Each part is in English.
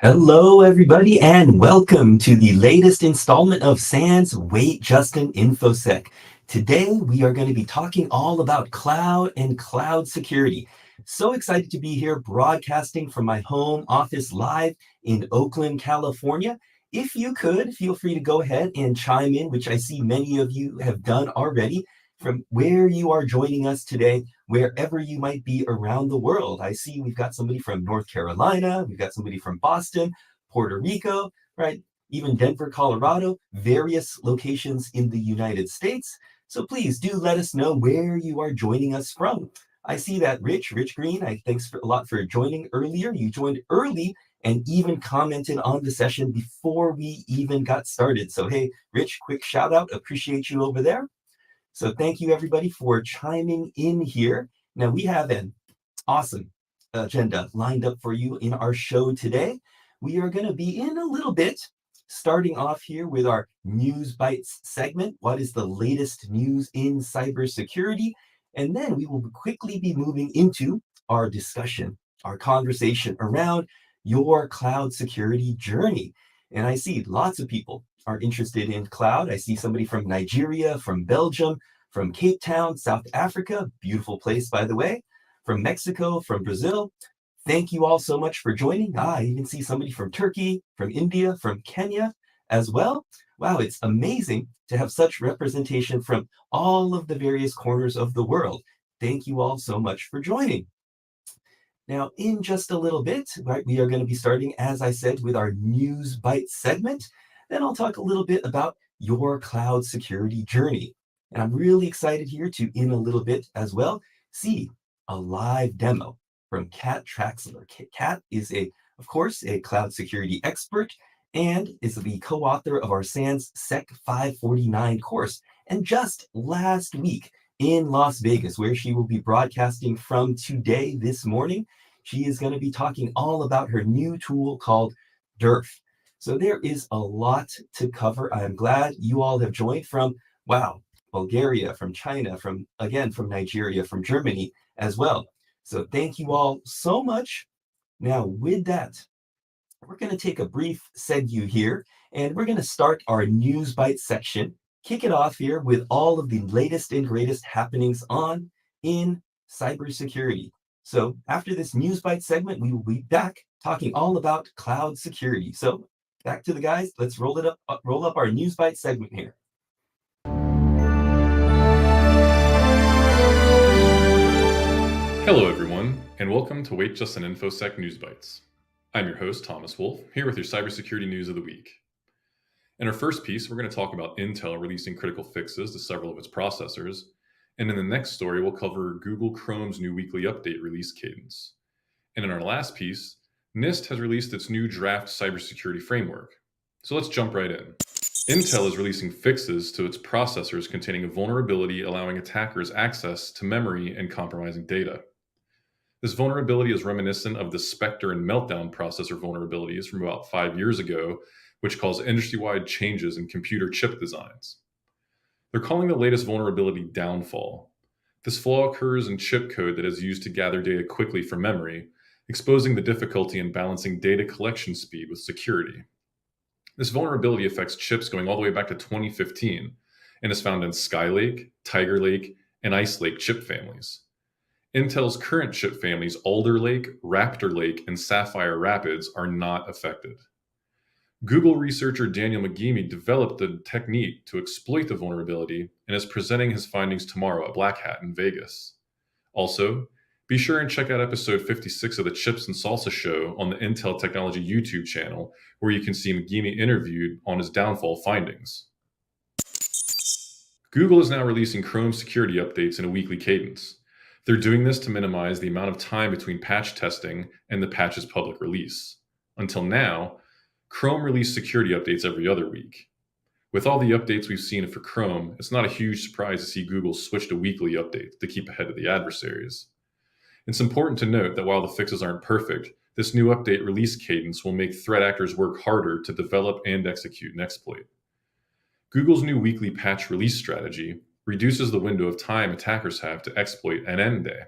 Hello, everybody, and welcome to the latest installment of SANS Wait Justin Infosec. Today, we are going to be talking all about cloud and cloud security. So excited to be here broadcasting from my home office live in Oakland, California. If you could, feel free to go ahead and chime in, which I see many of you have done already, from where you are joining us today, wherever you might be around the world. I see we've got somebody from North Carolina, we've got somebody from Boston, Puerto Rico, right? Even Denver, Colorado, various locations in the United States. So please do let us know where you are joining us from. I see that Rich Green, thanks a lot for joining earlier. You joined early and even commented on the session before we even got started. So hey, Rich, quick shout out, appreciate you over there. So thank you everybody for chiming in here. Now we have an awesome agenda lined up for you in our show today. We are going to be in a little bit starting off here with our News Bites segment. What is the latest news in cybersecurity? And then we will quickly be moving into our discussion, our conversation around your cloud security journey. And I see lots of people are interested in cloud. I see somebody from Nigeria, from Belgium, from Cape Town, South Africa, beautiful place, by the way, from Mexico, from Brazil. Thank you all so much for joining. I even see somebody from Turkey, from India, from Kenya as well. Wow, it's amazing to have such representation from all of the various corners of the world. Thank you all so much for joining. Now, in just a little bit, right, we are going to be starting, as I said, with our News Bites segment. Then I'll talk a little bit about your cloud security journey. And I'm really excited here to, in a little bit as well, see a live demo from Kat Traxler. Kat is, of course, a cloud security expert and is the co-author of our SANS Sec 549 course. And just last week in Las Vegas, where she will be broadcasting from today, this morning, she is going to be talking all about her new tool called DERF. So there is a lot to cover. I'm glad you all have joined from, wow, Bulgaria, from China, from Nigeria, from Germany as well. So thank you all so much. Now with that, we're going to take a brief segue here, and we're going to start our News Bites section, kick it off here with all of the latest and greatest happenings in cybersecurity. So after this News Bites segment, we will be back talking all about cloud security. So back to the guys. Let's roll up our News Bites segment here. Hello everyone, and welcome to Wait Just an Infosec News Bites. I'm your host, Thomas Wolf, here with your cybersecurity news of the week. In our first piece, we're going to talk about Intel releasing critical fixes to several of its processors, and in the next story, we'll cover Google Chrome's new weekly update release cadence. And in our last piece, NIST has released its new draft cybersecurity framework. So let's jump right in. Intel is releasing fixes to its processors containing a vulnerability allowing attackers access to memory and compromising data. This vulnerability is reminiscent of the Spectre and Meltdown processor vulnerabilities from about 5 years ago, which caused industry-wide changes in computer chip designs. They're calling the latest vulnerability Downfall. This flaw occurs in chip code that is used to gather data quickly from memory, exposing the difficulty in balancing data collection speed with security. This vulnerability affects chips going all the way back to 2015 and is found in Skylake, Tiger Lake, and Ice Lake chip families. Intel's current chip families, Alder Lake, Raptor Lake, and Sapphire Rapids, are not affected. Google researcher Daniel McGeamy developed the technique to exploit the vulnerability and is presenting his findings tomorrow at Black Hat in Vegas. Also, be sure and check out episode 56 of the Chips and Salsa show on the Intel Technology YouTube channel, where you can see McGeamy interviewed on his downfall findings. Google is now releasing Chrome security updates in a weekly cadence. They're doing this to minimize the amount of time between patch testing and the patch's public release. Until now, Chrome released security updates every other week. With all the updates we've seen for Chrome, it's not a huge surprise to see Google switch to weekly updates to keep ahead of the adversaries. It's important to note that while the fixes aren't perfect, this new update release cadence will make threat actors work harder to develop and execute an exploit. Google's new weekly patch release strategy reduces the window of time attackers have to exploit an end day.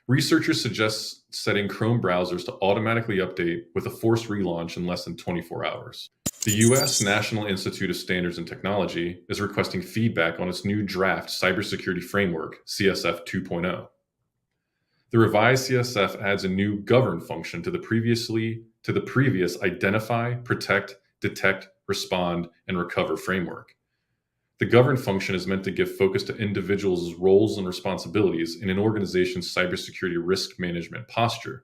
Researchers suggest setting Chrome browsers to automatically update with a forced relaunch in less than 24 hours. The US National Institute of Standards and Technology is requesting feedback on its new draft cybersecurity framework, CSF 2.0. The revised CSF adds a new govern function to the previous identify, protect, detect, respond, and recover framework. The govern function is meant to give focus to individuals' roles and responsibilities in an organization's cybersecurity risk management posture.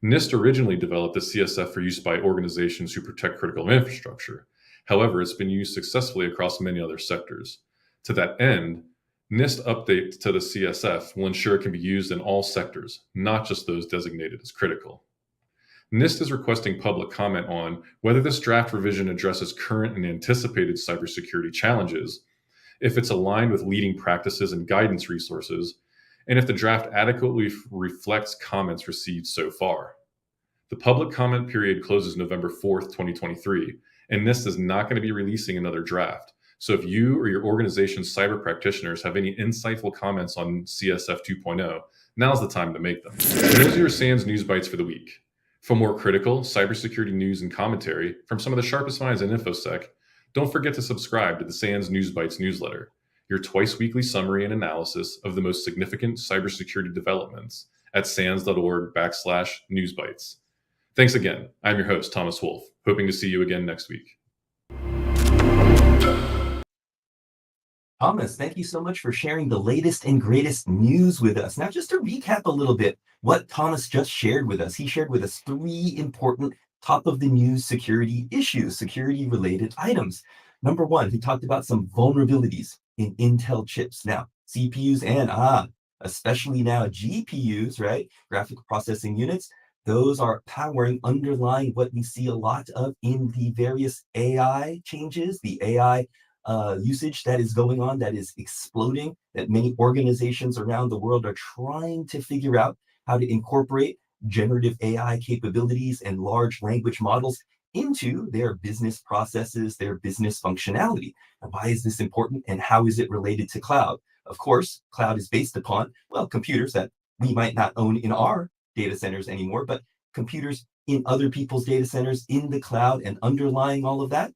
NIST originally developed the CSF for use by organizations who protect critical infrastructure. However, it's been used successfully across many other sectors. To that end, NIST updates to the CSF will ensure it can be used in all sectors, not just those designated as critical. NIST is requesting public comment on whether this draft revision addresses current and anticipated cybersecurity challenges, if it's aligned with leading practices and guidance resources, and if the draft adequately reflects comments received so far. The public comment period closes November 4th, 2023, and NIST is not going to be releasing another draft. So if you or your organization's cyber practitioners have any insightful comments on CSF 2.0, now's the time to make them. And those are your SANS News Bites for the week. For more critical cybersecurity news and commentary from some of the sharpest minds in InfoSec, don't forget to subscribe to the SANS News Bites newsletter, your twice-weekly summary and analysis of the most significant cybersecurity developments at sans.org/newsbites. Thanks again. I'm your host, Thomas Wolf, hoping to see you again next week. Thomas, thank you so much for sharing the latest and greatest news with us. Now, just to recap a little bit what Thomas just shared with us, he shared with us 3 important top of the news security issues, security related items. Number 1, he talked about some vulnerabilities in Intel chips. Now, CPUs and especially now GPUs, right? Graphic processing units. Those are powering underlying what we see a lot of in the various AI changes, the AI usage that is going on, that is exploding, that many organizations around the world are trying to figure out how to incorporate generative AI capabilities and large language models into their business processes, their business functionality. And why is this important, and how is it related to cloud? Of course, cloud is based upon, well, computers that we might not own in our data centers anymore, but computers in other people's data centers in the cloud, and underlying all of that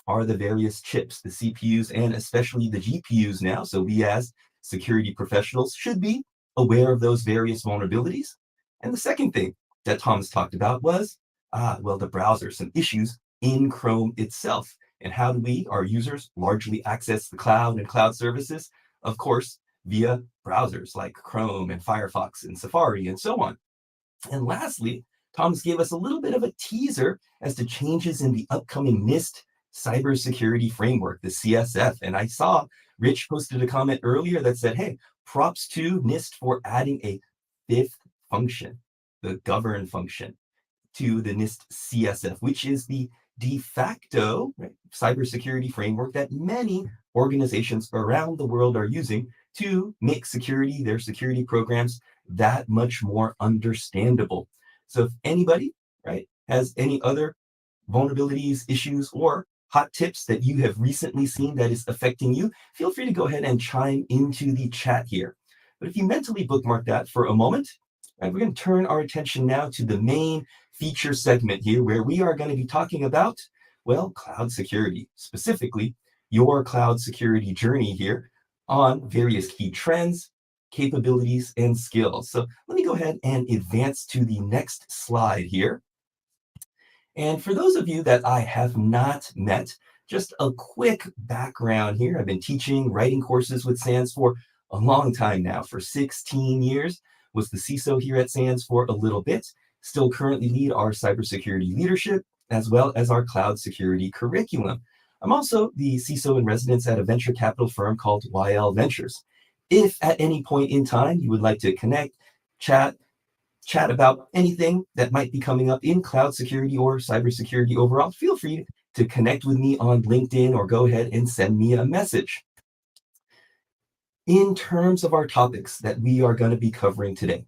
are the various chips, the CPUs, and especially the GPUs now. So we as security professionals should be aware of those various vulnerabilities. And the second thing that Thomas talked about was, the browser, some issues in Chrome itself. And how do we, our users, largely access the cloud and cloud services? Of course, via browsers like Chrome and Firefox and Safari and so on. And lastly, Thomas gave us a little bit of a teaser as to changes in the upcoming NIST cybersecurity framework, the CSF. And I saw Rich posted a comment earlier that said, hey, props to NIST for adding a 5th function, the govern function, to the NIST CSF, which is the de facto cybersecurity framework that many organizations around the world are using to make security, their security programs, that much more understandable. So if anybody, has any other vulnerabilities, issues, or hot tips that you have recently seen that is affecting you, feel free to go ahead and chime into the chat here. But if you mentally bookmark that for a moment, we're going to turn our attention now to the main feature segment here, where we are going to be talking about, cloud security, specifically your cloud security journey here on various key trends, capabilities, and skills. So let me go ahead and advance to the next slide here. And for those of you that I have not met, just a quick background here. I've been teaching, writing courses with SANS for a long time now, for 16 years. Was the CISO here at SANS for a little bit. Still currently lead our cybersecurity leadership, as well as our cloud security curriculum. I'm also the CISO in residence at a venture capital firm called YL Ventures. If at any point in time you would like to connect, chat about anything that might be coming up in cloud security or cybersecurity overall, feel free to connect with me on LinkedIn or go ahead and send me a message. In terms of our topics that we are going to be covering today,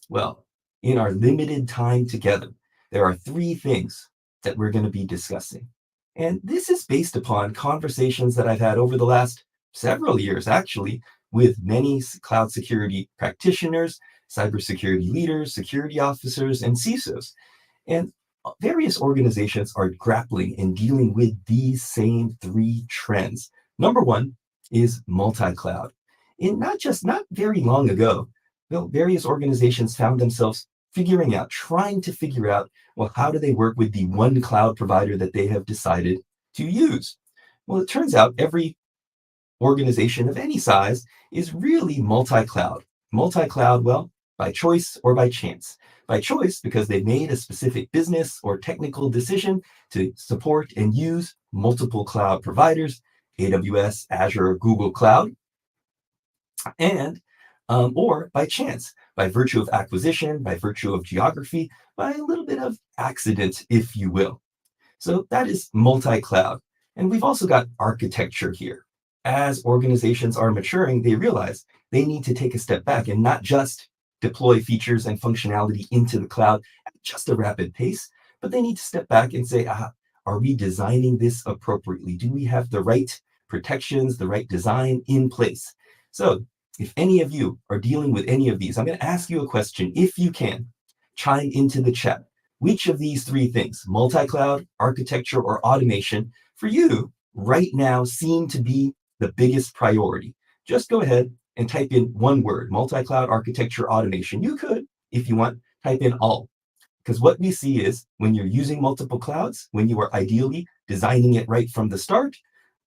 well, in our limited time together, there are three things that we're going to be discussing. And this is based upon conversations that I've had over the last several years, actually, with many cloud security practitioners, cybersecurity leaders, security officers, and CISOs. And various organizations are grappling and dealing with these same three trends. Number one is multi-cloud. Not very long ago, various organizations found themselves trying to figure out, well, how do they work with the one cloud provider that they have decided to use? Well, it turns out every organization of any size is really multi-cloud. Multi-cloud, well, by choice or by chance. By choice, because they made a specific business or technical decision to support and use multiple cloud providers, AWS, Azure, Google Cloud, and or by chance, by virtue of acquisition, by virtue of geography, by a little bit of accident, if you will. So that is multi-cloud. And we've also got architecture here. As organizations are maturing, they realize they need to take a step back and not just deploy features and functionality into the cloud at just a rapid pace, but they need to step back and say, are we designing this appropriately? Do we have the right protections, the right design in place? So if any of you are dealing with any of these, I'm going to ask you a question. If you can, chime into the chat. Which of these three things, multi-cloud, architecture, or automation, for you right now seem to be the biggest priority? Just go ahead and type in one word, multi-cloud, architecture, automation. You could, if you want, type in all. Because what we see is when you're using multiple clouds, when you are ideally designing it right from the start,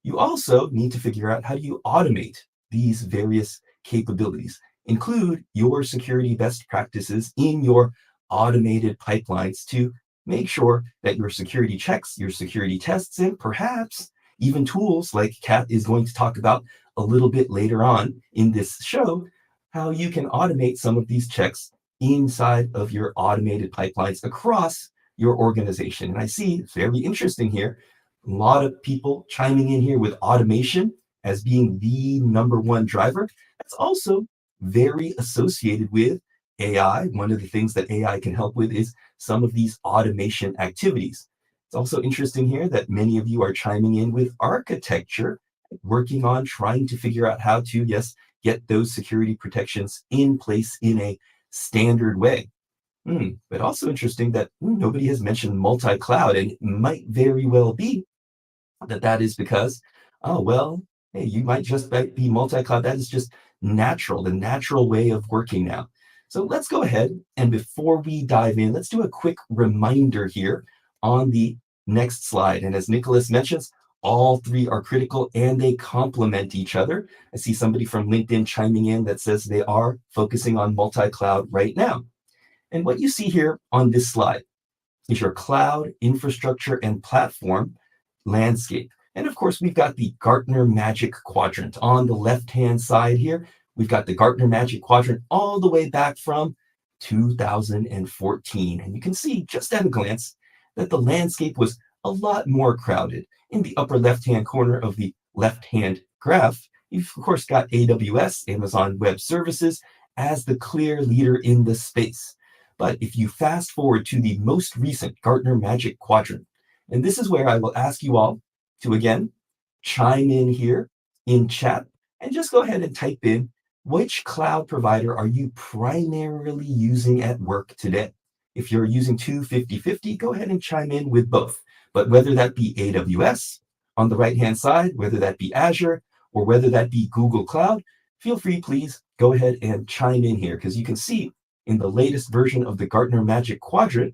you also need to figure out how do you automate these various capabilities. Include your security best practices in your automated pipelines to make sure that your security checks, your security tests, and perhaps even tools like Kat is going to talk about a little bit later on in this show, how you can automate some of these checks inside of your automated pipelines across your organization. And I see it's very interesting here. A lot of people chiming in here with automation as being the number one driver. That's also very associated with AI. One of the things that AI can help with is some of these automation activities. It's also interesting here that many of you are chiming in with architecture, working on trying to figure out how to, yes, get those security protections in place in a standard way. But also interesting that nobody has mentioned multi-cloud, and it might very well be that is because, oh, well, hey, you might just be multi-cloud. That is just natural, the natural way of working now. So let's go ahead, and before we dive in, let's do a quick reminder here on the next slide. And as Nicholas mentions, all three are critical and they complement each other. I see somebody from LinkedIn chiming in that says they are focusing on multi-cloud right now. And what you see here on this slide is your cloud infrastructure and platform landscape. And of course, we've got the Gartner Magic Quadrant on the left-hand side here. We've got the Gartner Magic Quadrant all the way back from 2014. And you can see just at a glance that the landscape was a lot more crowded. In the upper left-hand corner of the left-hand graph, you've of course got AWS, Amazon Web Services, as the clear leader in the space. But if you fast forward to the most recent Gartner Magic Quadrant, and this is where I will ask you all to, again, chime in here in chat and just go ahead and type in which cloud provider are you primarily using at work today. If you're using two 50-50, go ahead and chime in with both. But whether that be AWS on the right-hand side, whether that be Azure, or whether that be Google Cloud, feel free, please, go ahead and chime in here, because you can see in the latest version of the Gartner Magic Quadrant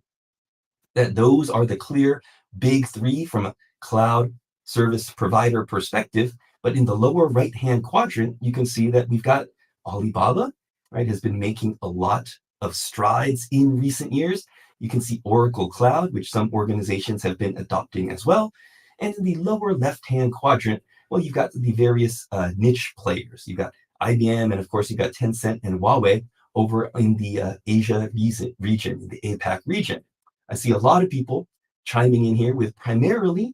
that those are the clear big three from a cloud service provider perspective. But in the lower right-hand quadrant, you can see that we've got Alibaba, right, has been making a lot of strides in recent years. You can see Oracle Cloud, which some organizations have been adopting as well. And in the lower left-hand quadrant, well, you've got the various niche players. You've got IBM, and of course, you've got Tencent and Huawei over in the Asia region, the APAC region. I see a lot of people chiming in here with primarily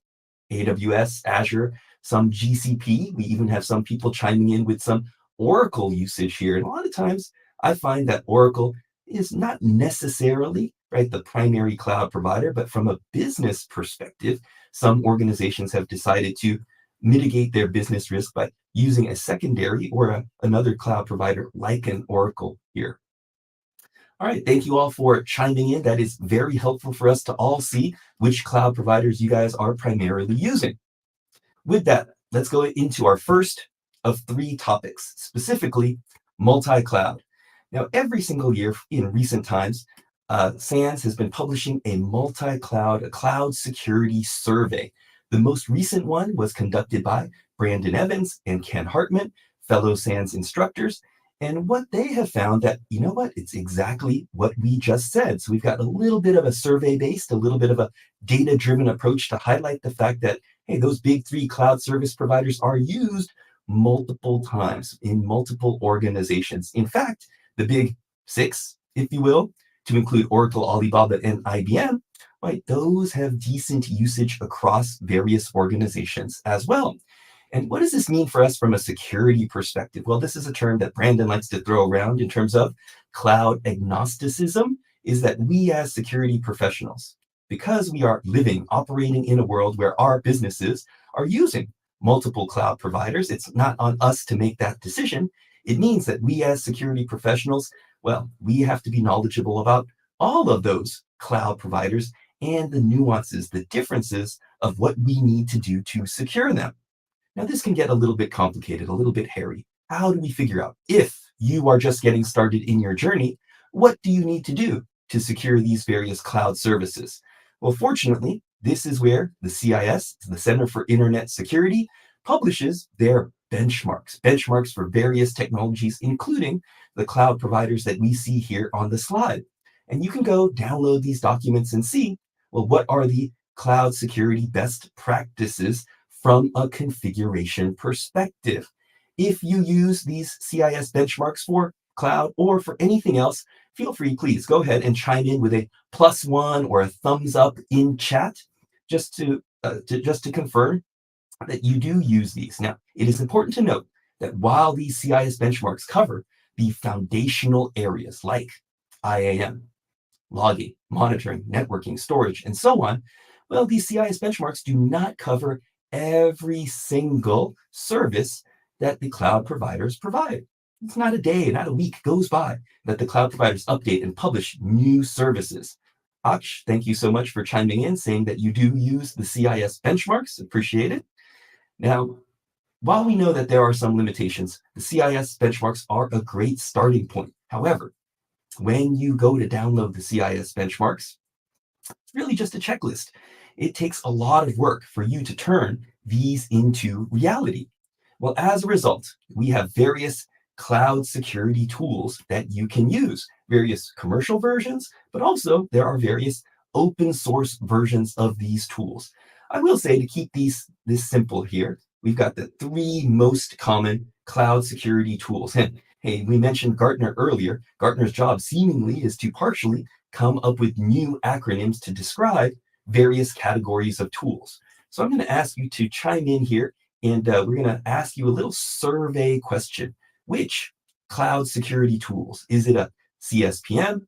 AWS, Azure, some GCP. We even have some people chiming in with some Oracle usage here. And a lot of times I find that Oracle is not necessarily the primary cloud provider, but from a business perspective, some organizations have decided to mitigate their business risk by using a secondary or another cloud provider like an Oracle here. All right, thank you all for chiming in. That is very helpful for us to all see which cloud providers you guys are primarily using. With that, let's go into our first of 3 topics, specifically multi-cloud. Now, every single year in recent times, SANS has been publishing a multi-cloud, cloud security survey. The most recent one was conducted by Brandon Evans and Ken Hartman, fellow SANS instructors. And what they have found that, you know what, it's exactly what we just said. So we've got a little bit of a survey-based, a little bit of a data-driven approach to highlight the fact that, hey, those big 3 cloud service providers are used multiple times in multiple organizations. In fact, the big 6, if you will, to include Oracle, Alibaba, and IBM, right, those have decent usage across various organizations as well. And what does this mean for us from a security perspective? Well, this is a term that Brandon likes to throw around in terms of cloud agnosticism, is that we as security professionals, because we are operating in a world where our businesses are using multiple cloud providers, it's not on us to make that decision. It means that we as security professionals, well, we have to be knowledgeable about all of those cloud providers and the nuances, the differences of what we need to do to secure them. Now, this can get a little bit complicated, a little bit hairy. How do we figure out, if you are just getting started in your journey, what do you need to do to secure these various cloud services? Well, fortunately, this is where the CIS, the Center for Internet Security, publishes their benchmarks for various technologies, including the cloud providers that we see here on the slide. And you can go download these documents and see, well, what are the cloud security best practices from a configuration perspective? If you use these CIS benchmarks for cloud or for anything else, feel free, please go ahead and chime in with a +1 or a thumbs up in chat, just to confirm that you do use these. Now, it is important to note that while these CIS benchmarks cover the foundational areas like IAM, logging, monitoring, networking, storage, and so on, well, these CIS benchmarks do not cover every single service that the cloud providers provide. It's not a day, not a week goes by that the cloud providers update and publish new services. Aksh, thank you so much for chiming in, saying that you do use the CIS benchmarks. Appreciate it. Now, while we know that there are some limitations, the CIS benchmarks are a great starting point. However, when you go to download the CIS benchmarks, it's really just a checklist. It takes a lot of work for you to turn these into reality. Well, as a result, we have various cloud security tools that you can use, various commercial versions, but also there are various open source versions of these tools. I will say, to keep this simple here, we've got the 3 most common cloud security tools. And hey, we mentioned Gartner earlier. Gartner's job seemingly is to partially come up with new acronyms to describe various categories of tools. So I'm going to ask you to chime in here, and we're going to ask you a little survey question. Which cloud security tools? Is it a CSPM?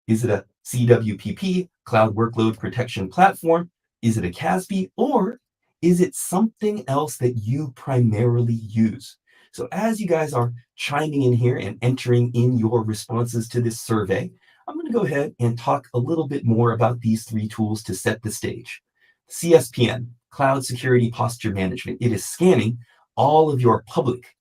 Is it a CWPP, Cloud Workload Protection Platform? Is it a CASB? Or is it something else that you primarily use? So as you guys are chiming in here and entering in your responses to this survey, I'm going to go ahead and talk a little bit more about these 3 tools to set the stage. CSPM, Cloud Security Posture Management. It is scanning all of your public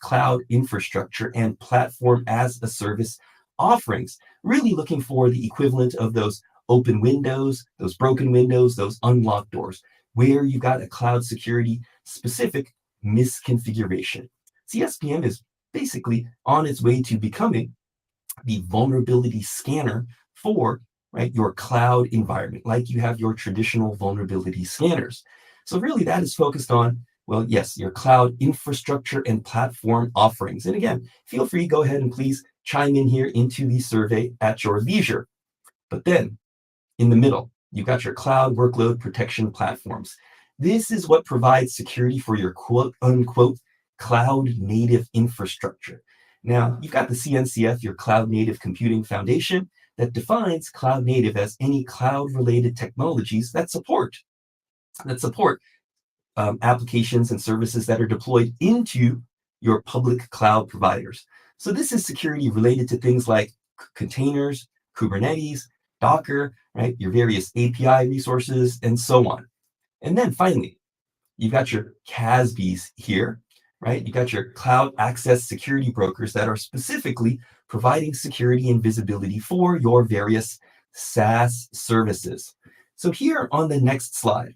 cloud infrastructure and platform as a service offerings, really looking for the equivalent of those open windows, those broken windows, those unlocked doors, where you've got a cloud security specific misconfiguration. CSPM is basically on its way to becoming the vulnerability scanner for your cloud environment, like you have your traditional vulnerability scanners. So really that is focused on Well, yes, your cloud infrastructure and platform offerings. And again, feel free, go ahead and please chime in here into the survey at your leisure. But then in the middle, you've got your cloud workload protection platforms. This is what provides security for your quote unquote cloud native infrastructure. Now, you've got the CNCF, your cloud native computing foundation, that defines cloud native as any cloud related technologies that support applications and services that are deployed into your public cloud providers. So this is security related to things like containers, Kubernetes, Docker, right? Your various API resources, and so on. And then finally, you've got your CASBs here, right? You've got your cloud access security brokers that are specifically providing security and visibility for your various SaaS services. So here on the next slide,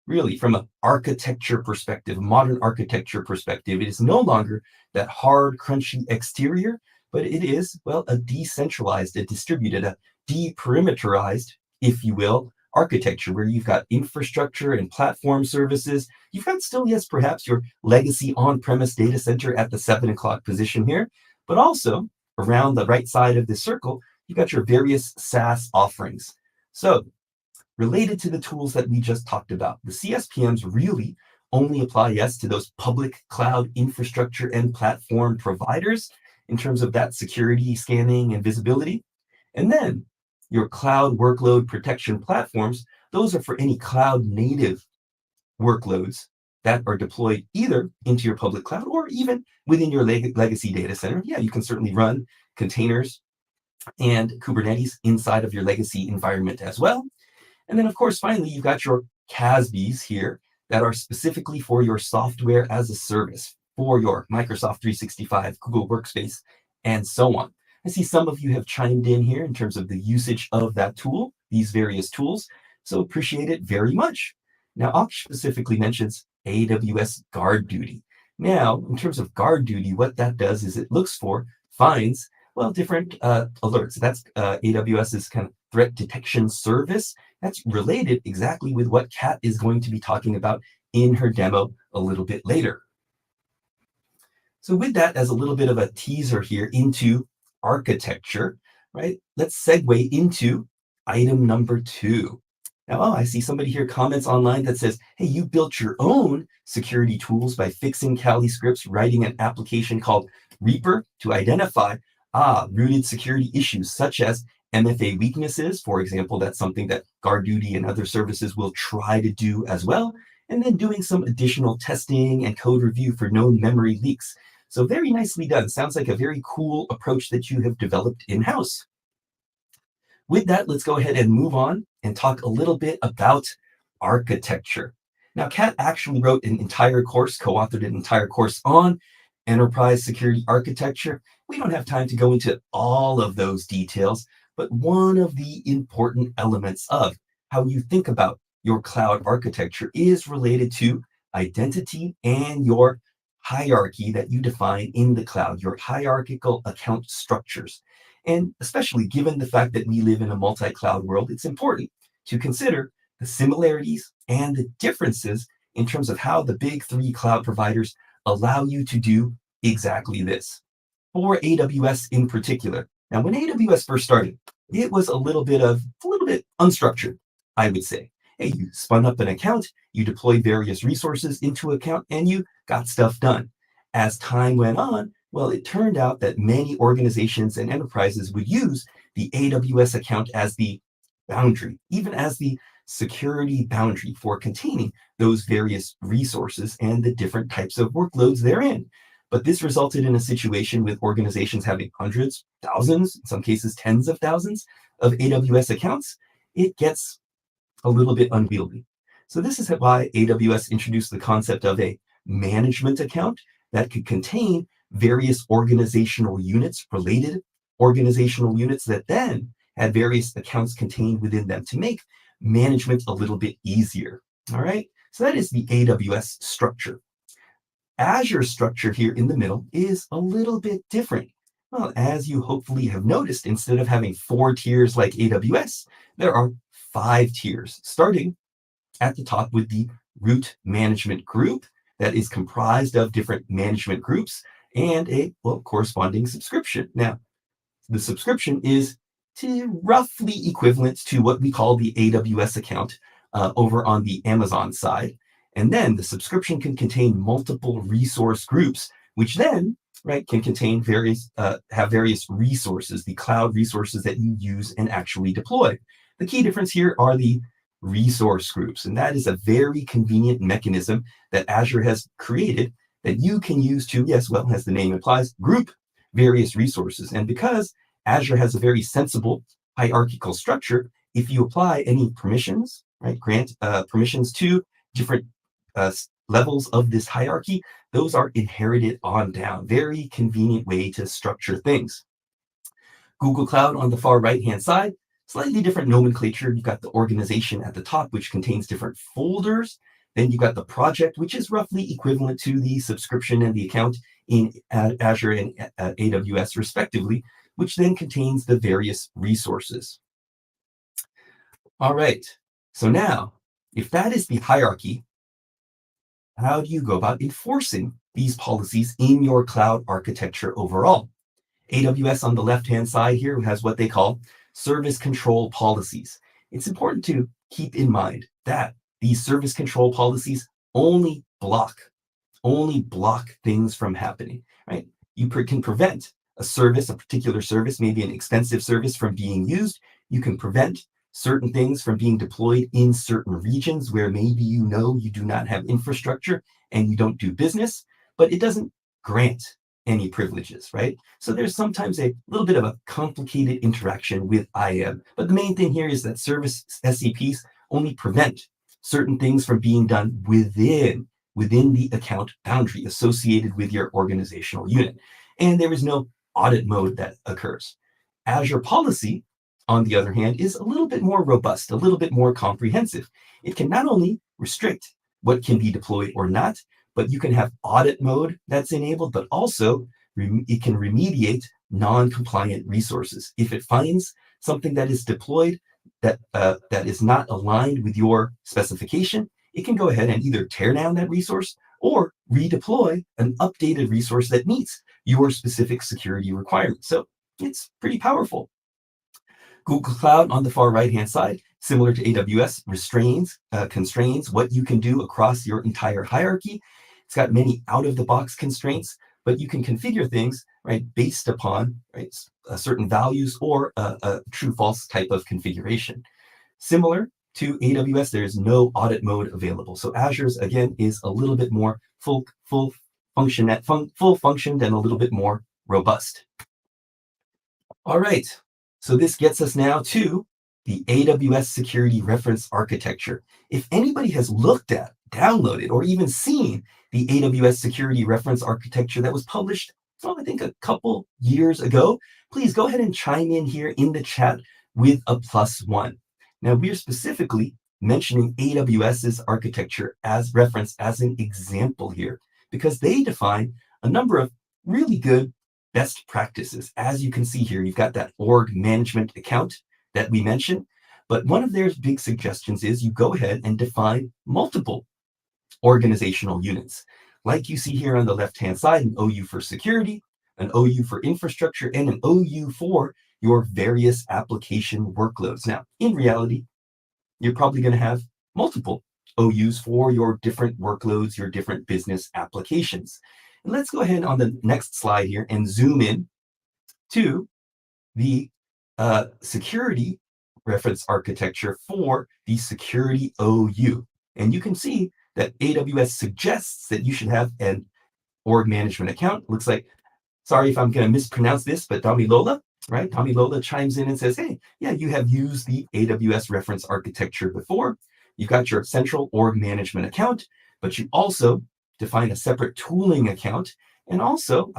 really from an architecture perspective, modern architecture perspective, it is no longer that hard, crunchy exterior, but it is, well, a decentralized, a distributed, a deperimeterized, if you will, architecture where you've got infrastructure and platform services. You've got still, yes, perhaps your legacy on-premise data center at the 7 o'clock position here, but also around the right side of this circle, you've got your various SaaS offerings. So related to the tools that we just talked about, the CSPMs really only apply, yes, to those public cloud infrastructure and platform providers in terms of that security scanning and visibility. And then your cloud workload protection platforms, those are for any cloud native workloads that are deployed either into your public cloud or even within your legacy data center. Yeah, you can certainly run containers and Kubernetes inside of your legacy environment as well. And then, of course, finally, you've got your CASBs here that are specifically for your software as a service, for your Microsoft 365, Google Workspace, and so on. I see some of you have chimed in here in terms of the usage of that tool, these various tools, so appreciate it very much. Now, Aksh specifically mentions AWS Guard Duty. Now, in terms of Guard Duty, what that does is it looks for, finds, well, different alerts. That's AWS's kind of threat detection service. That's related exactly with what Kat is going to be talking about in her demo a little bit later. So with that as a little bit of a teaser here into architecture, right? Let's segue into item number 2. Now, I see somebody here comments online that says, hey, you built your own security tools by fixing Kali scripts, writing an application called Reaper to identify rooted security issues such as MFA weaknesses. For example, that's something that GuardDuty and other services will try to do as well. And then doing some additional testing and code review for known memory leaks. So very nicely done. Sounds like a very cool approach that you have developed in-house. With that, let's go ahead and move on and talk a little bit about architecture. Now, Kat actually wrote an entire course, co-authored an entire course on enterprise security architecture. We don't have time to go into all of those details, but one of the important elements of how you think about your cloud architecture is related to identity and your hierarchy that you define in the cloud, your hierarchical account structures. And especially given the fact that we live in a multi-cloud world, it's important to consider the similarities and the differences in terms of how the big 3 cloud providers allow you to do exactly this. For AWS in particular. Now, when AWS first started, it was a little bit unstructured, I would say. Hey, you spun up an account, you deployed various resources into account, and you got stuff done. As time went on, well, it turned out that many organizations and enterprises would use the AWS account as the boundary, even as the security boundary for containing those various resources and the different types of workloads therein. But this resulted in a situation with organizations having hundreds, thousands, in some cases tens of thousands of AWS accounts. It gets a little bit unwieldy. So this is why AWS introduced the concept of a management account that could contain various organizational units, related organizational units that then had various accounts contained within them to make management a little bit easier. All right, so that is the AWS structure. Azure structure here in the middle is a little bit different. Well, as you hopefully have noticed, instead of having 4 tiers like AWS, there are 5 tiers, starting at the top with the root management group. that is comprised of different management groups and a corresponding subscription. Now, the subscription is roughly equivalent to what we call the AWS account over on the Amazon side. And then the subscription can contain multiple resource groups, which then can contain have various resources, the cloud resources that you use and actually deploy. The key difference here are the resource groups, and that is a very convenient mechanism that Azure has created that you can use to, yes, well, as the name implies, group various resources. And because Azure has a very sensible hierarchical structure, if you apply any permissions, grant permissions to different levels of this hierarchy, those are inherited on down. Very convenient way to structure things. Google Cloud on the far right-hand side, slightly different nomenclature. You've got the organization at the top, which contains different folders. Then you've got the project, which is roughly equivalent to the subscription and the account in Azure and AWS, respectively, which then contains the various resources. All right, so now, if that is the hierarchy, how do you go about enforcing these policies in your cloud architecture overall? AWS on the left-hand side here has what they call service control policies. It's important to keep in mind that these service control policies only block things from happening, right? You can prevent a service, a particular service, maybe an extensive service, from being used. You can prevent certain things from being deployed in certain regions where maybe you do not have infrastructure and you don't do business, but it doesn't grant any privileges, right? So there's sometimes a little bit of a complicated interaction with IAM. But the main thing here is that service SCPs only prevent certain things from being done within the account boundary associated with your organizational unit. And there is no audit mode that occurs. Azure policy, on the other hand, is a little bit more robust, a little bit more comprehensive. It can not only restrict what can be deployed or not, but you can have audit mode that's enabled, but also it can remediate non-compliant resources. If it finds something that is deployed that is not aligned with your specification, it can go ahead and either tear down that resource or redeploy an updated resource that meets your specific security requirements. So it's pretty powerful. Google Cloud on the far right-hand side, similar to AWS, constrains what you can do across your entire hierarchy. It's got many out-of-the-box constraints, but you can configure things based upon certain values or a true-false type of configuration. Similar to AWS, there is no audit mode available. So Azure's, again, is a little bit more full functioned and a little bit more robust. All right. So this gets us now to the AWS Security Reference Architecture. If anybody has looked at, downloaded, or even seen the AWS Security Reference Architecture that was published, I think a couple years ago, please go ahead and chime in here in the chat with a +1. Now, we're specifically mentioning AWS's architecture as reference, as an example here, because they define a number of really good best practices. As you can see here, you've got that org management account that we mentioned, but one of their big suggestions is you go ahead and define multiple organizational units. Like you see here on the left-hand side, an OU for security, an OU for infrastructure, and an OU for your various application workloads. Now, in reality, you're probably going to have multiple OUs for your different workloads, your different business applications. And let's go ahead on the next slide here and zoom in to the security reference architecture for the security OU. And you can see that AWS suggests that you should have an org management account. Looks like, sorry if I'm going to mispronounce this, but Damilola, right? Damilola chimes in and says, hey, yeah, you have used the AWS reference architecture before. You've got your central org management account, but you also define a separate tooling account. And also,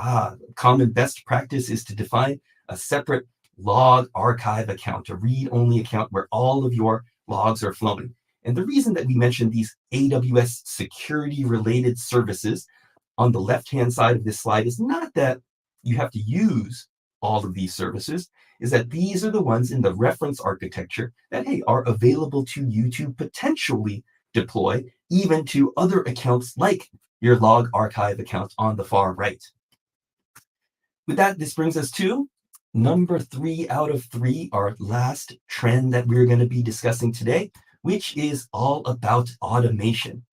common best practice is to define a separate log archive account, a read-only account where all of your logs are flowing. And the reason that we mentioned these AWS security-related services on the left-hand side of this slide is not that you have to use all of these services, is that these are the ones in the reference architecture that, hey, are available to you to potentially deploy even to other accounts like your log archive account on the far right. With that, this brings us to number 3 out of 3, our last trend that we're going to be discussing today, which is all about automation.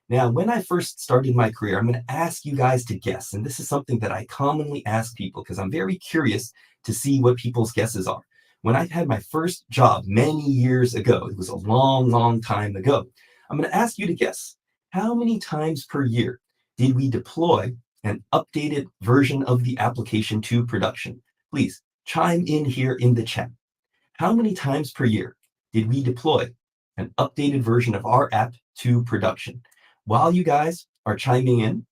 Now, when I first started my career, I'm going to ask you guys to guess, and this is something that I commonly ask people because I'm very curious to see what people's guesses are. When I had my first job many years ago, it was a long, long time ago, I'm going to ask you to guess, how many times per year did we deploy an updated version of the application to production? Please chime in here in the chat. How many times per year did we deploy an updated version of our app to production? While you guys are chiming in,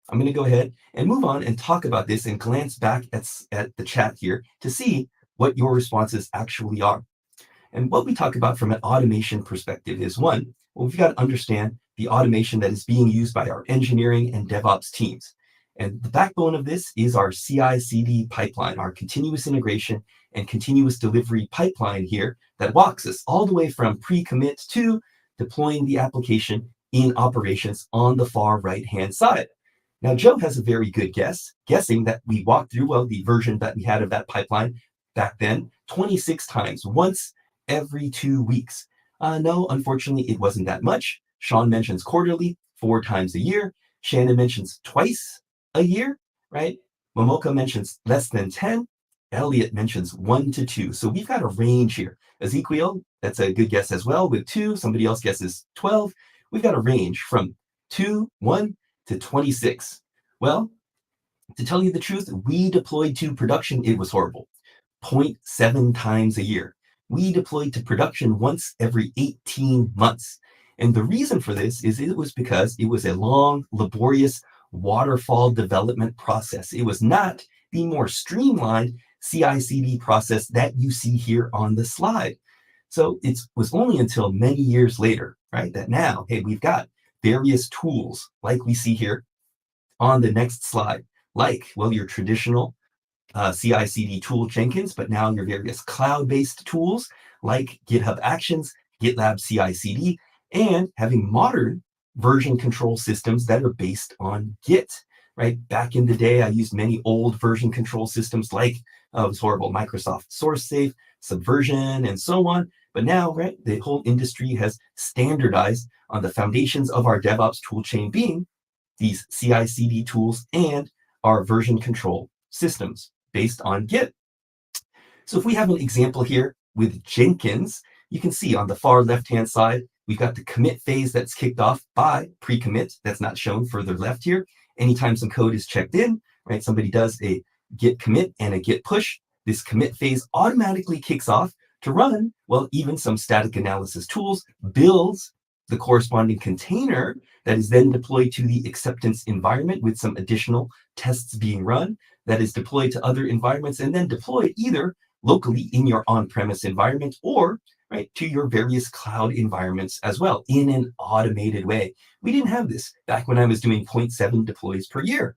I'm going to go ahead and move on and talk about this and glance back at the chat here to see what your responses actually are. And what we talk about from an automation perspective is one, well, we've got to understand the automation that is being used by our engineering and DevOps teams. And the backbone of this is our CI/CD pipeline, our continuous integration and continuous delivery pipeline here that walks us all the way from pre-commit to deploying the application in operations on the far right-hand side. Now, Joe has a very good guess, guessing that we walked through, well, the version that we had of that pipeline back then 26 times, once every 2 weeks. No, unfortunately, it wasn't that much. Sean mentions quarterly, 4 times a year. Shannon mentions twice a year, right? Momoka mentions less than 10. Elliot mentions 1 to 2. So we've got a range here. Ezekiel, that's a good guess as well, with 2. Somebody else guesses 12. We've got a range from 1 to 26. Well, to tell you the truth, we deployed to production, it was horrible. 0.7 times a year. We deployed to production once every 18 months. And the reason for this is it was because it was a long, laborious waterfall development process. It was not the more streamlined CI/CD process that you see here on the slide. So it was only until many years later, right, that now, hey, we've got various tools like we see here on the next slide, like, well, your traditional CI/CD tool Jenkins, but now your various cloud-based tools like GitHub Actions, GitLab CI/CD, and having modern version control systems that are based on Git, right? Back in the day, I used many old version control systems like, it was horrible, Microsoft SourceSafe, Subversion, and so on. But now, right, the whole industry has standardized on the foundations of our DevOps toolchain being these CI/CD tools and our version control systems based on Git. So if we have an example here with Jenkins, you can see on the far left-hand side, we've got the commit phase that's kicked off by pre-commit. That's not shown further left here. Anytime some code is checked in, right, somebody does a git commit and a git push, this commit phase automatically kicks off to run, well, even some static analysis tools, builds the corresponding container that is then deployed to the acceptance environment with some additional tests being run, that is deployed to other environments and then deployed either locally in your on-premise environment or right to your various cloud environments as well in an automated way. We didn't have this back when I was doing 0.7 deploys per year.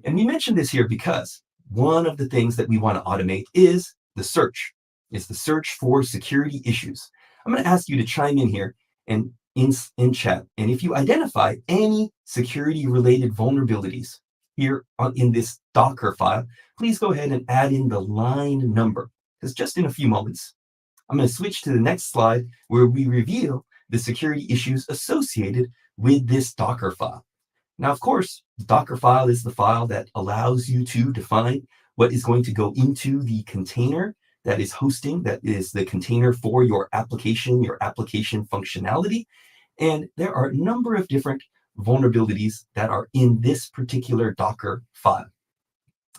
And we mentioned this here because one of the things that we want to automate is the search. It's the search for security issues. I'm going to ask you to chime in here and in chat. And if you identify any security-related vulnerabilities here in this Docker file, please go ahead and add in the line number. Because just in a few moments, I'm going to switch to the next slide where we reveal the security issues associated with this Docker file. Now, of course, the Docker file is the file that allows you to define what is going to go into the container that is hosting, that is the container for your application functionality. And there are a number of different vulnerabilities that are in this particular Docker file.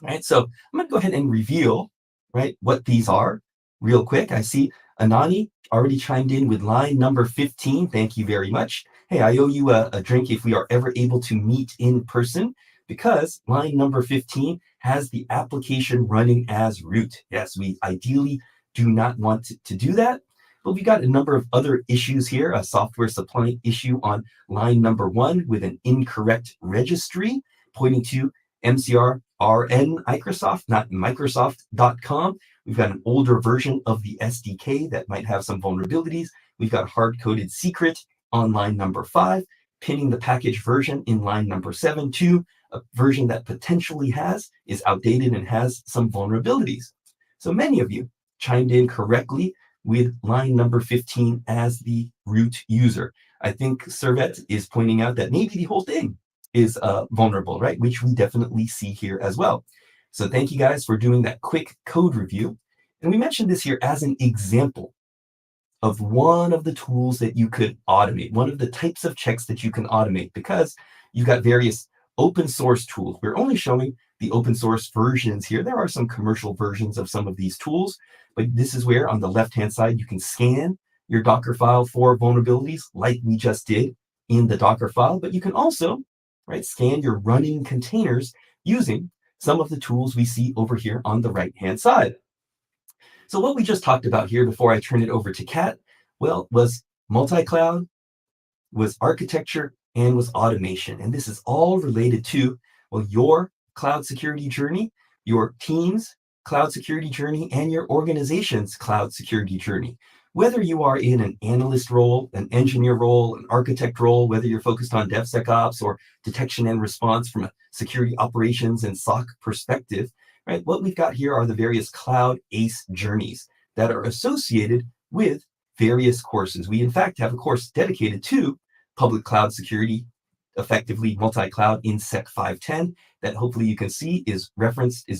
All right, so I'm going to go ahead and reveal, right, what these are real quick. I see Anani already chimed in with line number 15. Thank you very much. Hey, I owe you a drink if we are ever able to meet in person, because line number 15 has the application running as root. Yes, we ideally do not want to do that, but we got a number of other issues here. A software supply issue on line number 1 with an incorrect registry pointing to MCR RN Microsoft, not Microsoft.com. We've got an older version of the SDK that might have some vulnerabilities. We've got hard-coded secret on line number 5. pinning the package version in line number 7 to a version that potentially is outdated and has some vulnerabilities. So many of you chimed in correctly with line number 15 as the root user. I think Servet is pointing out that maybe the whole thing is vulnerable, right? Which we definitely see here as well. So thank you guys for doing that quick code review. And we mentioned this here as an example of one of the tools that you could automate, one of the types of checks that you can automate, because you've got various open source tools. We're only showing the open source versions here. There are some commercial versions of some of these tools, but this is where on the left-hand side, you can scan your Docker file for vulnerabilities like we just did in the Docker file, but you can also, right, scan your running containers using some of the tools we see over here on the right-hand side. So what we just talked about here before I turn it over to Kat, well, was multi-cloud, was architecture, and was automation. And this is all related to, well, your cloud security journey, your team's cloud security journey, and your organization's cloud security journey. Whether you are in an analyst role, an engineer role, an architect role, whether you're focused on DevSecOps or detection and response from a security operations and SOC perspective, right? What we've got here are the various cloud ACE journeys that are associated with various courses. We, in fact, have a course dedicated to public cloud security, effectively multi-cloud in Sec 510, that hopefully you can see is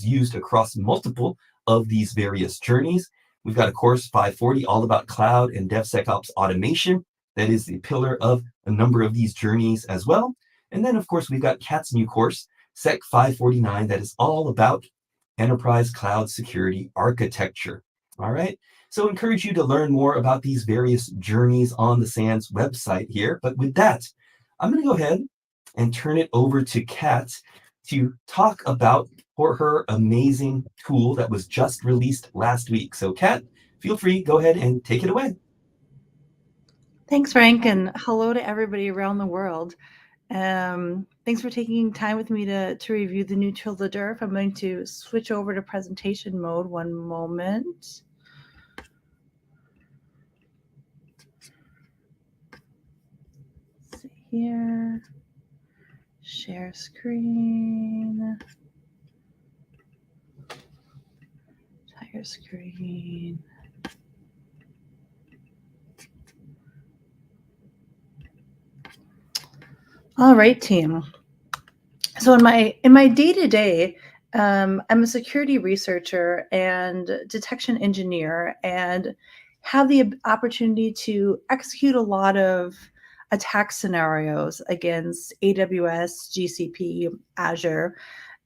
used across multiple of these various journeys. We've got a course 540 all about cloud and DevSecOps automation. That is the pillar of a number of these journeys as well. And then, of course, we've got Kat's new course, Sec 549, that is all about enterprise cloud security architecture. All right. So I encourage you to learn more about these various journeys on the SANS website here. But with that, I'm going to go ahead and turn it over to Kat to talk about her amazing tool that was just released last week. So Kat, feel free, go ahead and take it away. Thanks, Frank, and hello to everybody around the world. Thanks for taking time with me to review the new tool, the DERF. I'm going to switch over to presentation mode. One moment. Let's see here. Share screen. Entire screen. All right, team. So in my day-to-day, I'm a security researcher and detection engineer, and have the opportunity to execute a lot of attack scenarios against AWS, GCP, Azure.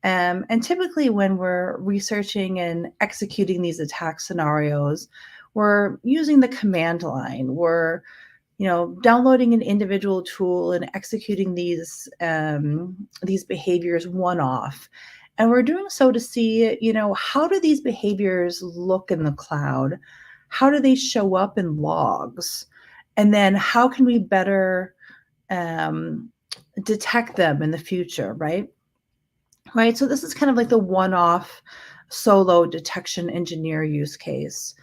And typically when we're researching and executing these attack scenarios, we're using the command line. We're downloading an individual tool and executing these behaviors one-off. And we're doing so to see, how do these behaviors look in the cloud? How do they show up in logs? And then how can we better detect them in the future, right? Right. So this is kind of like the one-off solo detection engineer use case.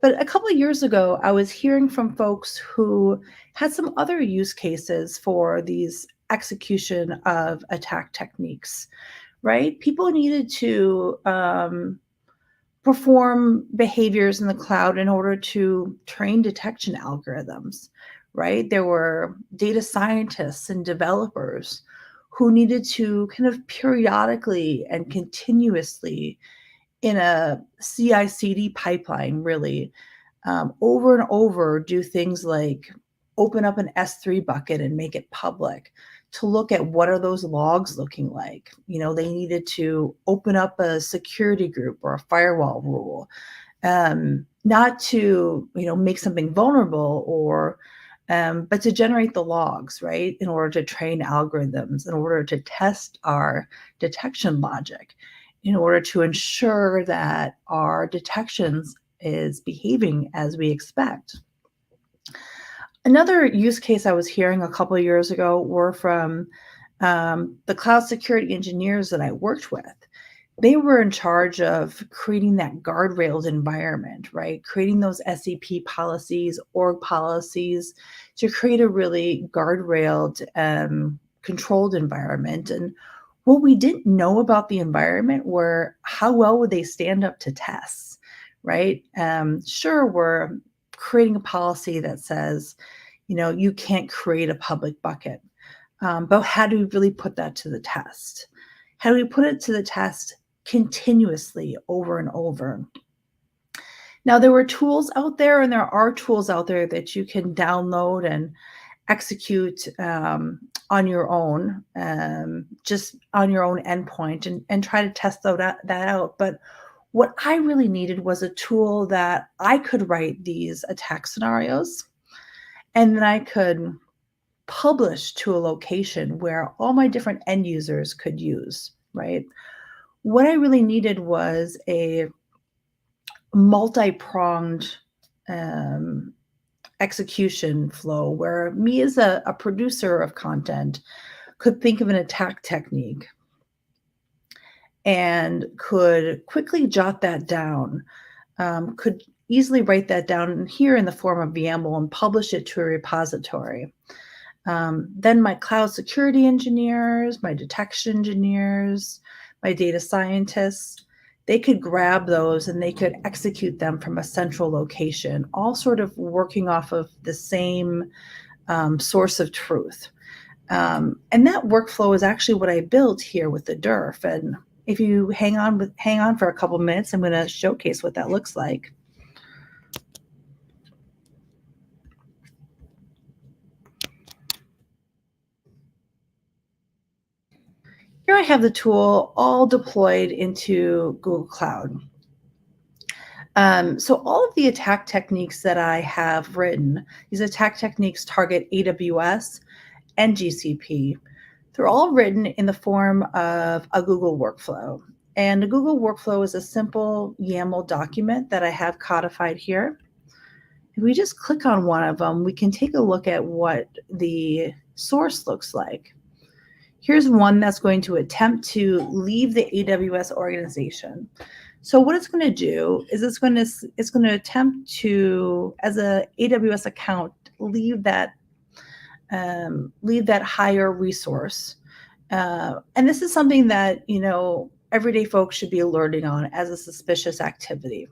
But a couple of years ago, I was hearing from folks who had some other use cases for these execution of attack techniques, right? People needed to perform behaviors in the cloud in order to train detection algorithms, right? There were data scientists and developers who needed to kind of periodically and continuously in a CI/CD pipeline, really, over and over, do things like open up an S3 bucket and make it public to look at what are those logs looking like. They needed to open up a security group or a firewall rule, not to, make something vulnerable or, but to generate the logs, right? In order to train algorithms, in order to test our detection logic, in order to ensure that our detections is behaving as we expect. Another use case I was hearing a couple of years ago were from the cloud security engineers that I worked with. they were in charge of creating that guardrailed environment, right? Creating those SEP policies, org policies to create a really guardrailed, controlled environment. And what we didn't know about the environment were how well would they stand up to tests, right? Sure, we're creating a policy that says, you can't create a public bucket. But how do we really put that to the test? How do we put it to the test continuously over and over? Now, there were tools out there, and there are tools out there that you can download and execute on your own, just on your own endpoint, and try to test that out. But what I really needed was a tool that I could write these attack scenarios, and then I could publish to a location where all my different end users could use, right? What I really needed was a multi-pronged execution flow where me as a producer of content could think of an attack technique and could quickly jot that down, could easily write that down here in the form of YAML and publish it to a repository. Then my cloud security engineers, my detection engineers, my data scientists, they could grab those and they could execute them from a central location, all sort of working off of the same source of truth. And that workflow is actually what I built here with the DERF. And if you hang on for a couple minutes, I'm going to showcase what that looks like. Here I have the tool all deployed into Google Cloud. So all of the attack techniques that I have written, these attack techniques target AWS and GCP. They're all written in the form of a Google workflow. And a Google workflow is a simple YAML document that I have codified here. If we just click on one of them, we can take a look at what the source looks like. Here's one that's going to attempt to leave the AWS organization. So what it's going to do is it's going to attempt to, as a AWS account, leave that higher resource. And this is something that everyday folks should be alerting on as a suspicious activity.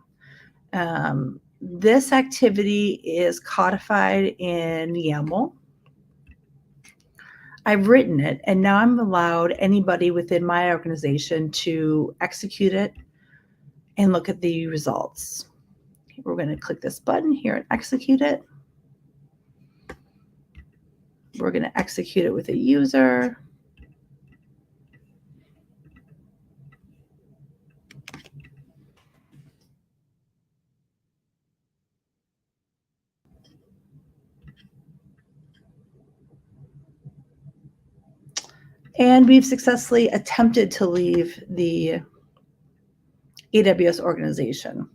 This activity is codified in YAML. I've written it, and now I'm allowed anybody within my organization to execute it and look at the results. We're going to click this button here and execute it. We're going to execute it with a user. And we've successfully attempted to leave the AWS organization.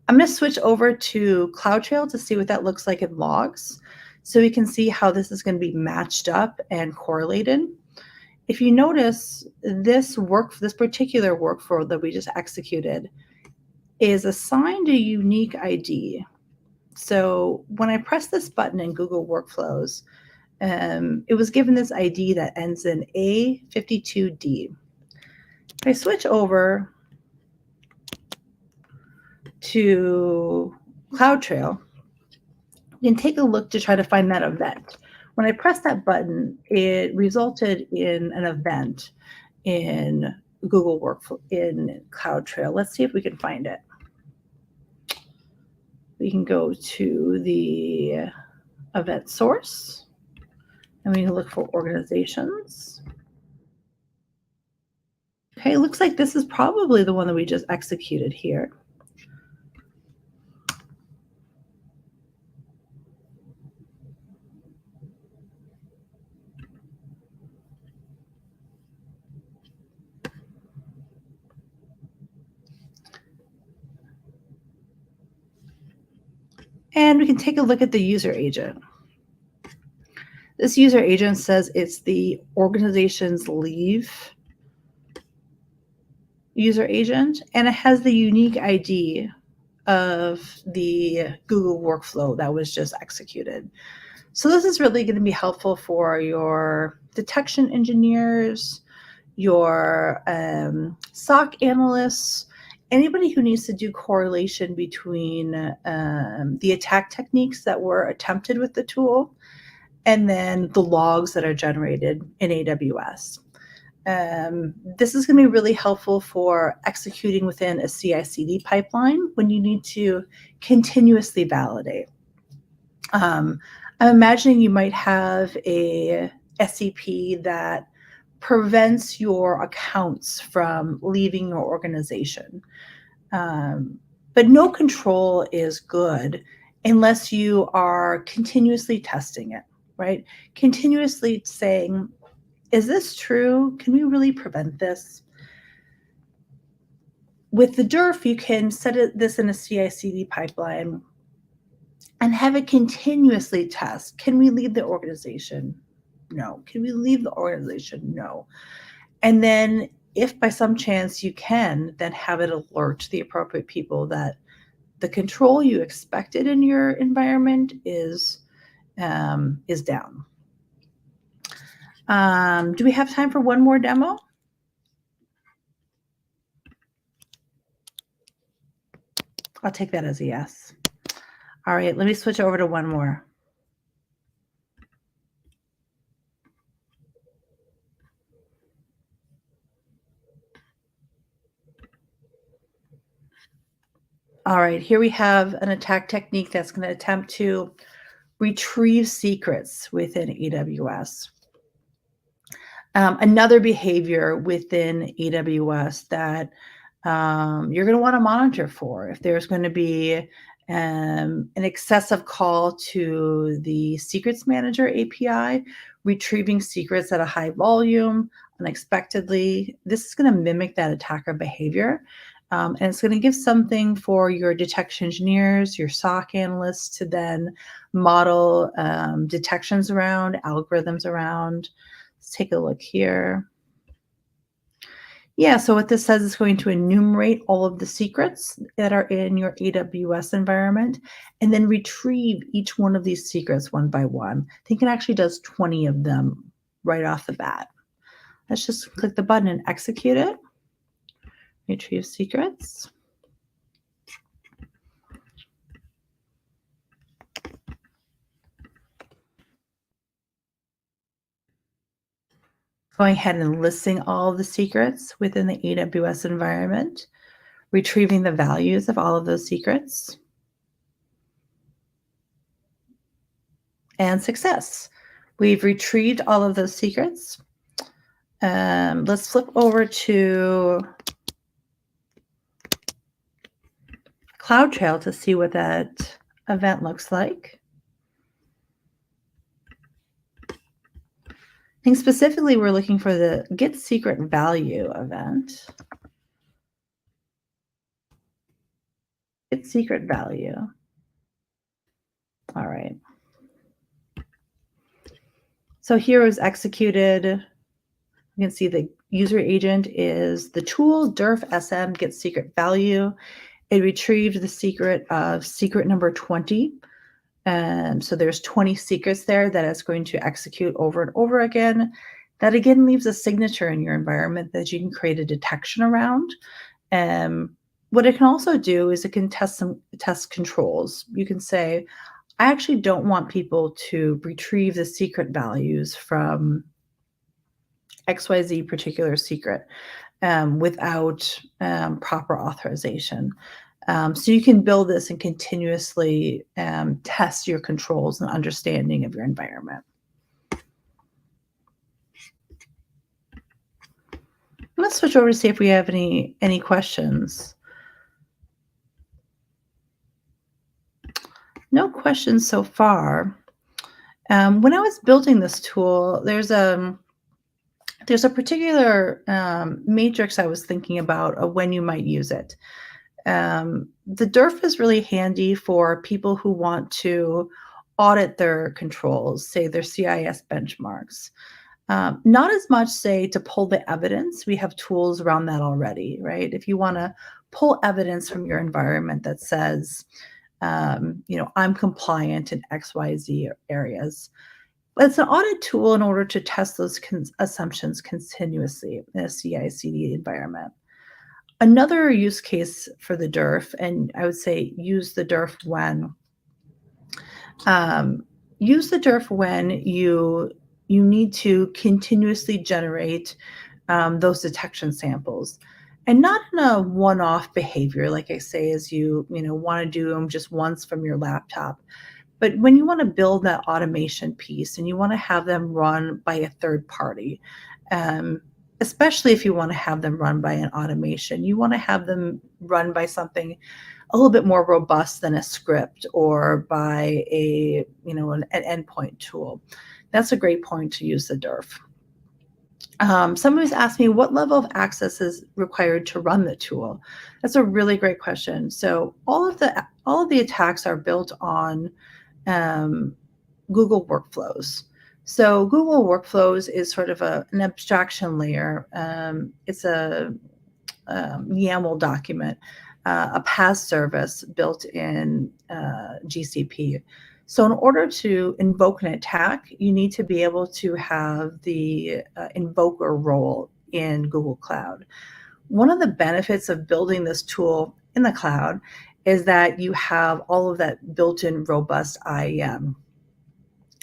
I'm going to switch over to CloudTrail to see what that looks like in logs, so we can see how this is going to be matched up and correlated. If you notice, this particular workflow that we just executed is assigned a unique ID. So when I press this button in Google Workflows, it was given this ID that ends in A52D. If I switch over to CloudTrail, you can take a look to try to find that event. When I press that button, it resulted in an event in Google Workflow in CloudTrail. Let's see if we can find it. We can go to the event source, and we can look for organizations. Okay, looks like this is probably the one that we just executed here. And we can take a look at the user agent. This user agent says it's the organization's leave user agent, and it has the unique ID of the Google workflow that was just executed. So this is really going to be helpful for your detection engineers, your SOC analysts, anybody who needs to do correlation between the attack techniques that were attempted with the tool and then the logs that are generated in AWS. This is going to be really helpful for executing within a CI/CD pipeline when you need to continuously validate. I'm imagining you might have a SCP that prevents your accounts from leaving your organization. But no control is good unless you are continuously testing it, right? Continuously saying, is this true? Can we really prevent this? With the DERF, you can set this in a CI/CD pipeline and have it continuously test. Can we leave the organization? No. Can we leave the organization? No. And then if by some chance you can, then have it alert the appropriate people that the control you expected in your environment is down. Do we have time for one more demo? I'll take that as a yes. All right, let me switch over to one more. All right, here we have an attack technique that's going to attempt to retrieve secrets within AWS. Another behavior within AWS that you're going to want to monitor for if there's going to be an excessive call to the secrets manager API, retrieving secrets at a high volume unexpectedly. This is going to mimic that attacker behavior. And it's going to give something for your detection engineers, your SOC analysts to then model detections around, algorithms around. Let's take a look here. Yeah, so what this says is going to enumerate all of the secrets that are in your AWS environment and then retrieve each one of these secrets one by one. I think it actually does 20 of them right off the bat. Let's just click the button and execute it. Retrieve secrets. Going ahead and listing all the secrets within the AWS environment, retrieving the values of all of those secrets. And success. We've retrieved all of those secrets. Let's flip over to CloudTrail to see what that event looks like. I think specifically we're looking for the get secret value event. Get secret value. All right. So here is executed. You can see the user agent is the tool DERF SM get secret value. It retrieved the secret of secret number 20. So there's 20 secrets there that it's going to execute over and over again. That again leaves a signature in your environment that you can create a detection around. What it can also do is it can test controls. You can say, I actually don't want people to retrieve the secret values from XYZ particular secret without proper authorization. So you can build this and continuously test your controls and understanding of your environment. Let's switch over to see if we have any questions. No questions so far. When I was building this tool, there's a particular matrix I was thinking about of when you might use it. The DERF is really handy for people who want to audit their controls, say their CIS benchmarks. Not as much, say, to pull the evidence. We have tools around that already, right? If you want to pull evidence from your environment that says, I'm compliant in XYZ areas. But it's an audit tool in order to test those assumptions continuously in a CI/CD environment. Another use case for the DERF, and I would say use the DERF when you need to continuously generate those detection samples, and not in a one-off behavior, like I say, as you want to do them just once from your laptop. But when you want to build that automation piece and you want to have them run by a third party, especially if you want to have them run by an automation, you want to have them run by something a little bit more robust than a script or by an endpoint tool. That's a great point to use the DERF. Somebody's asked me what level of access is required to run the tool. That's a really great question. So all of the attacks are built on Google Workflows. So Google Workflows is sort of an abstraction layer. It's a YAML document, a PaaS service built in GCP. So in order to invoke an attack, you need to be able to have the invoker role in Google Cloud. One of the benefits of building this tool in the cloud is that you have all of that built-in robust IAM.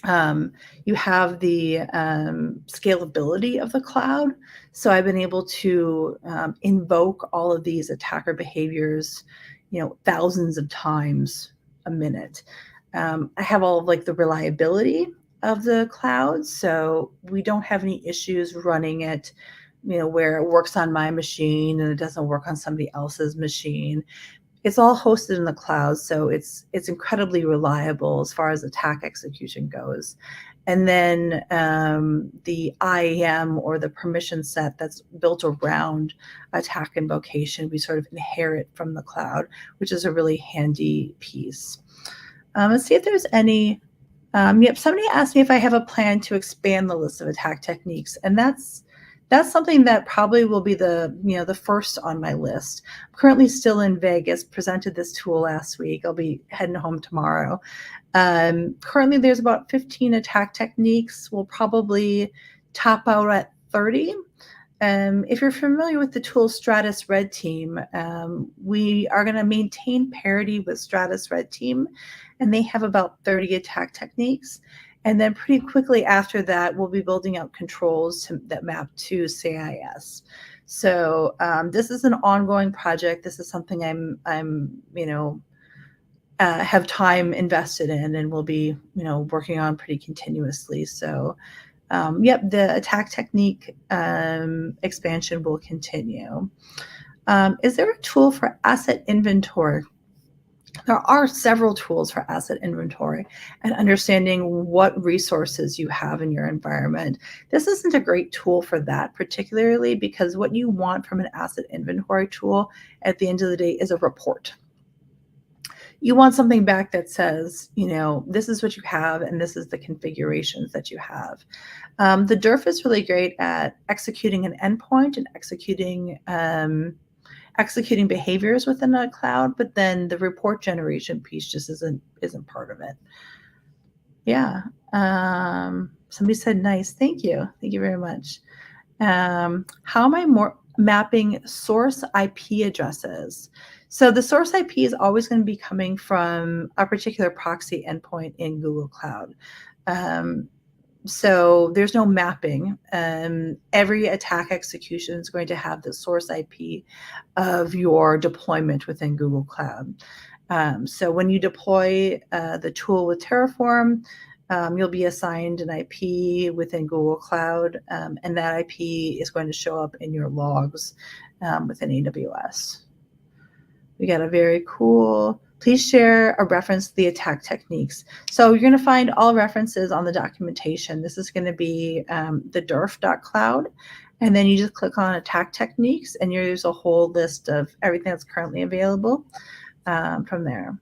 You have the scalability of the cloud. So I've been able to invoke all of these attacker behaviors, thousands of times a minute. I have all of the reliability of the cloud. So we don't have any issues running it, where it works on my machine and it doesn't work on somebody else's machine. It's all hosted in the cloud, so it's incredibly reliable as far as attack execution goes. And then the IAM, or the permission set that's built around attack invocation, we sort of inherit from the cloud, which is a really handy piece. Let's see if there's any. Somebody asked me if I have a plan to expand the list of attack techniques, and that's something that probably will be the first on my list. I'm currently still in Vegas, presented this tool last week. I'll be heading home tomorrow. Currently, there's about 15 attack techniques. We'll probably top out at 30. If you're familiar with the tool Stratus Red Team, we are going to maintain parity with Stratus Red Team, and they have about 30 attack techniques. And then pretty quickly after that, we'll be building out controls that map to CIS. So this is an ongoing project. This is something I'm have time invested in, and will be working on pretty continuously. So the attack technique expansion will continue. Is there a tool for asset inventory? There are several tools for asset inventory and understanding what resources you have in your environment. This isn't a great tool for that particularly, because what you want from an asset inventory tool at the end of the day is a report. You want something back that says, this is what you have and this is the configurations that you have. The DERF is really great at executing an endpoint and executing behaviors within a cloud, but then the report generation piece just isn't part of it. Yeah. Somebody said nice. Thank you. Thank you very much. How am I mapping source IP addresses? So the source IP is always going to be coming from a particular proxy endpoint in Google Cloud. So there's no mapping. Every attack execution is going to have the source IP of your deployment within Google Cloud. So when you deploy the tool with Terraform, you'll be assigned an IP within Google Cloud, and that IP is going to show up in your logs within AWS. We got a very cool. Please share a reference to the attack techniques. So you're going to find all references on the documentation. This is going to be the derf.cloud. And then you just click on attack techniques, and there's a whole list of everything that's currently available from there.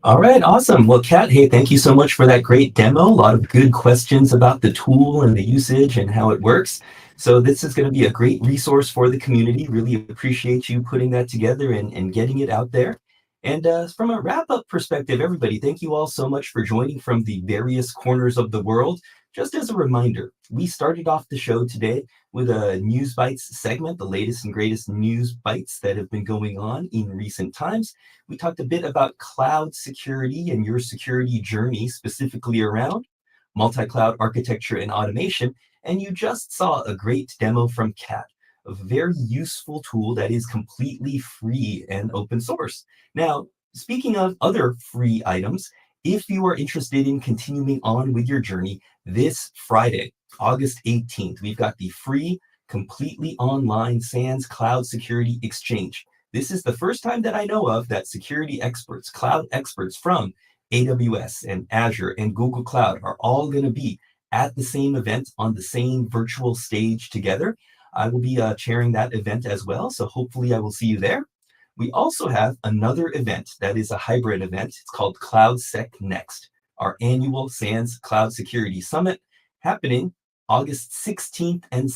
All right, awesome. Well, Kat, hey, thank you so much for that great demo. A lot of good questions about the tool and the usage and how it works. So this is going to be a great resource for the community. Really appreciate you putting that together and getting it out there. And from a wrap-up perspective, everybody, thank you all so much for joining from the various corners of the world. Just as a reminder, we started off the show today with a News Bites segment, the latest and greatest news bites that have been going on in recent times. We talked a bit about cloud security and your security journey, specifically around multi-cloud architecture and automation. And you just saw a great demo from Kat, a very useful tool that is completely free and open source. Now, speaking of other free items, if you are interested in continuing on with your journey, this Friday, August 18th, we've got the free, completely online SANS Cloud Security Exchange. This is the first time that I know of that security experts, cloud experts from AWS and Azure and Google Cloud are all going to be at the same event on the same virtual stage together. I will be chairing that event as well, so hopefully I will see you there. We also have another event that is a hybrid event. It's called CloudSec Next, our annual SANS Cloud Security Summit happening October 16th and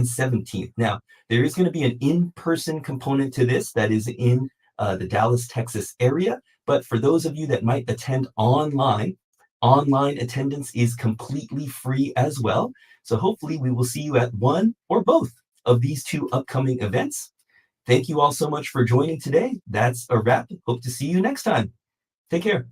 17th. Now, there is going to be an in-person component to this that is in the Dallas, Texas area. But for those of you that might attend online attendance is completely free as well. So hopefully we will see you at one or both of these two upcoming events. Thank you all so much for joining today. That's a wrap. Hope to see you next time. Take care.